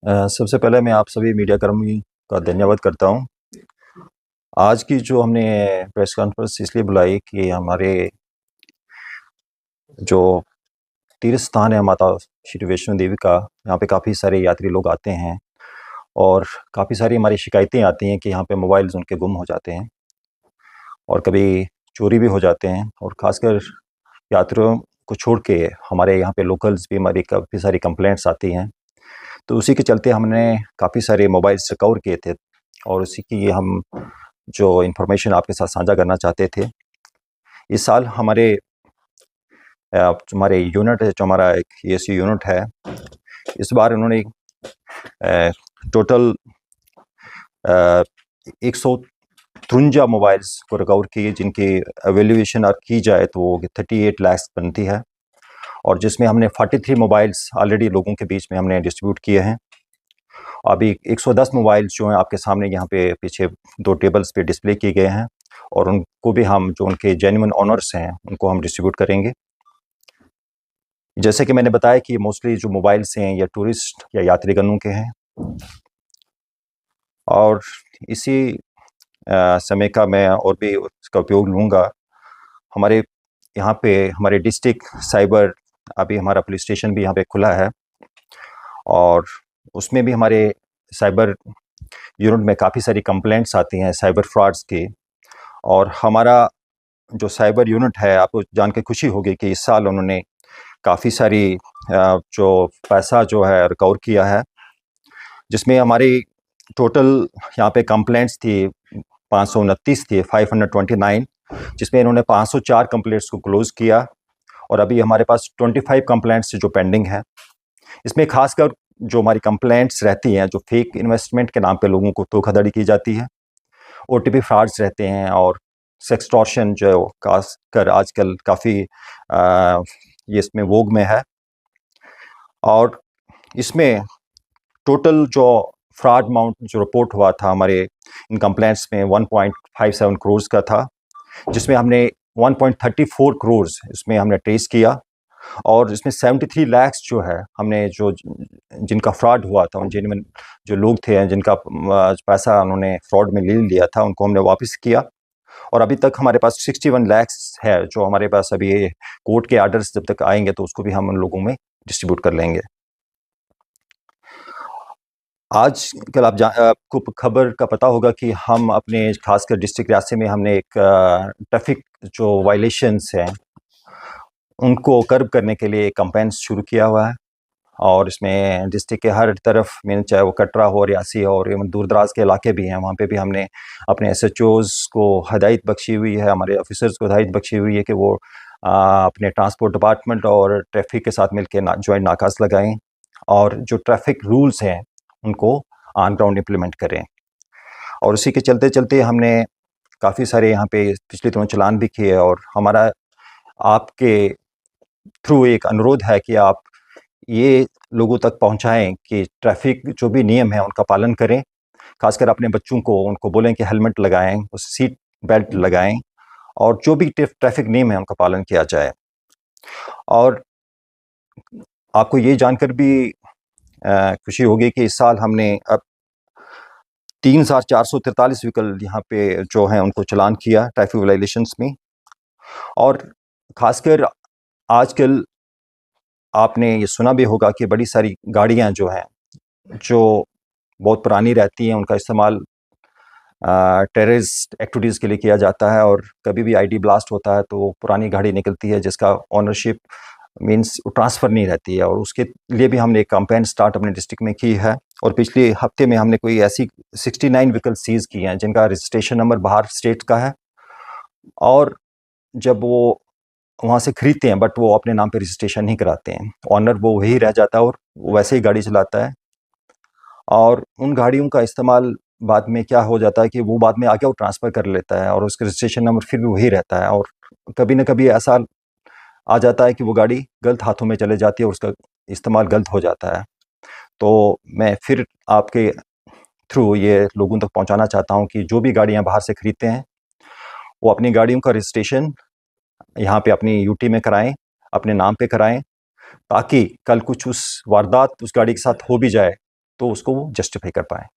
सबसे पहले मैं आप सभी मीडिया कर्मी का धन्यवाद करता हूँ। आज की जो हमने प्रेस कॉन्फ्रेंस इसलिए बुलाई कि हमारे जो तीर्थ स्थान है माता श्री वैष्णो देवी का, यहाँ पे काफ़ी सारे यात्री लोग आते हैं और काफ़ी सारी हमारी शिकायतें आती हैं कि यहाँ पे मोबाइल्स उनके गुम हो जाते हैं और कभी चोरी भी हो जाते हैं। और ख़ासकर यात्रियों को छोड़ के हमारे यहाँ पे लोकल्स भी हमारी काफ़ी सारी कंप्लेंट्स आती हैं। तो उसी के चलते हमने काफ़ी सारे मोबाइल्स रिकवर किए थे और उसी की हम जो इन्फॉर्मेशन आपके साथ साझा करना चाहते थे। इस साल हमारे यूनिट है, जो हमारा एक ईएससी यूनिट है, इस बार उन्होंने टोटल 153 मोबाइल्स को रिकवर किए, जिनकी एवेल्यूएशन अगर की जाए तो वो 38 लाख बनती है और जिसमें हमने 43 मोबाइल्स ऑलरेडी लोगों के बीच में हमने डिस्ट्रीब्यूट किए हैं। अभी 110 मोबाइल्स जो हैं आपके सामने यहाँ पे पीछे 2 टेबल्स पे डिस्प्ले किए गए हैं और उनको भी हम जो उनके जेन्युइन ओनर्स हैं उनको हम डिस्ट्रीब्यूट करेंगे। जैसे कि मैंने बताया कि मोस्टली जो मोबाइल्स हैं या टूरिस्ट या यात्रीगणों के हैं और इसी समय का मैं और भी उसका उपयोग लूँगा। हमारे यहाँ पे हमारे डिस्ट्रिक्ट साइबर, अभी हमारा पुलिस स्टेशन भी यहाँ पे खुला है और उसमें भी हमारे साइबर यूनिट में काफ़ी सारी कंप्लेंट्स आती हैं साइबर फ्रॉड्स की। और हमारा जो साइबर यूनिट है, आपको जान के खुशी होगी कि इस साल उन्होंने काफ़ी सारी जो पैसा जो है रिकवर किया है, जिसमें हमारी टोटल यहाँ पे कंप्लेंट्स थी 529 थी, 529, जिसमें इन्होंने 504 कंप्लेंट्स को क्लोज़ किया और अभी हमारे पास 25 कंप्लेंट्स जो पेंडिंग है। इसमें खासकर जो हमारी कंप्लेंट्स रहती हैं, जो फेक इन्वेस्टमेंट के नाम पे लोगों को धोखाधड़ी की जाती है, ओटीपी फ्रॉड्स रहते हैं और सेक्सटॉर्शन जो खासकर आजकल काफ़ी ये इसमें वोग में है। और इसमें टोटल जो फ्रॉड अमाउंट जो रिपोर्ट हुआ था हमारे इन कंप्लेंट्स में 1.57 करोड़ का था, जिसमें हमने 1.34 करोड़ इसमें हमने ट्रेस किया और इसमें 73 लाख जो है हमने जो जिनका फ्रॉड हुआ था, उन जेन्युइन जो लोग थे जिनका पैसा उन्होंने फ्रॉड में ले लिया था, उनको हमने वापस किया। और अभी तक हमारे पास 61 लाख है जो हमारे पास अभी कोर्ट के आर्डर्स जब तक आएंगे तो उसको भी हम उन लोगों में डिस्ट्रीब्यूट कर लेंगे। आज कल आपको खबर का पता होगा कि हम अपने खासकर डिस्ट्रिक्ट रियासी में हमने एक ट्रैफिक जो वायलेशंस हैं उनको कर्ब करने के लिए कैंपेन शुरू किया हुआ है और इसमें डिस्ट्रिक्ट के हर तरफ में, चाहे वो कटरा हो, रियासी हो और दूर दराज के इलाके भी हैं, वहाँ पे भी हमने अपने एसएचओज़ को हिदायत बख्शी हुई है, हमारे ऑफिसर्स को हिदायत बख्शी हुई है कि वो अपने ट्रांसपोर्ट डिपार्टमेंट और ट्रैफिक के साथ मिलकर जॉइंट नाकास लगाएं और जो ट्रैफिक रूल्स हैं उनको ऑन ग्राउंड इम्प्लीमेंट करें। और उसी के चलते चलते हमने काफ़ी सारे यहाँ पे पिछले दिनों चलान भी किए और हमारा आपके थ्रू एक अनुरोध है कि आप ये लोगों तक पहुंचाएं कि ट्रैफिक जो भी नियम है उनका पालन करें। खासकर अपने बच्चों को उनको बोलें कि हेलमेट लगाएं, सीट बेल्ट लगाएं और जो भी ट्रैफिक नियम है उनका पालन किया जाए। और आपको ये जानकर भी खुशी होगी कि इस साल हमने अब 3,443 व्हीकल यहाँ पे जो हैं उनको चलान किया ट्रैफिक वायलेशंस में। और खासकर आजकल आपने ये सुना भी होगा कि बड़ी सारी गाड़ियाँ जो हैं जो बहुत पुरानी रहती हैं, उनका इस्तेमाल टेररिस्ट एक्टिविटीज़ के लिए किया जाता है और कभी भी आईडी ब्लास्ट होता है तो पुरानी गाड़ी निकलती है जिसका ओनरशिप मींस ट्रांसफ़र नहीं रहती है, और उसके लिए भी हमने एक कैंपेन स्टार्ट अपने डिस्ट्रिक्ट में की है। और पिछले हफ्ते में हमने कोई ऐसी 69 व्हीकल सीज़ किए हैं जिनका रजिस्ट्रेशन नंबर बाहर स्टेट का है और जब वो वहाँ से खरीदते हैं बट वो अपने नाम पे रजिस्ट्रेशन नहीं कराते हैं, ऑनर वो वही रह जाता है और वो वैसे ही गाड़ी चलाता है। और उन गाड़ियों का इस्तेमाल बाद में क्या हो जाता है कि वो बाद में आके वो ट्रांसफ़र कर लेता है और उसका रजिस्ट्रेशन नंबर फिर भी वही रहता है और कभी न कभी ऐसा आ जाता है कि वो गाड़ी गलत हाथों में चले जाती है और उसका इस्तेमाल गलत हो जाता है। तो मैं फिर आपके थ्रू ये लोगों तक पहुंचाना चाहता हूं कि जो भी गाड़ियां बाहर से खरीदते हैं वो अपनी गाड़ियों का रजिस्ट्रेशन यहाँ पे अपनी यूटी में कराएं, अपने नाम पे कराएं, ताकि कल कुछ उस वारदात उस गाड़ी के साथ हो भी जाए तो उसको वो जस्टिफाई कर पाएँ।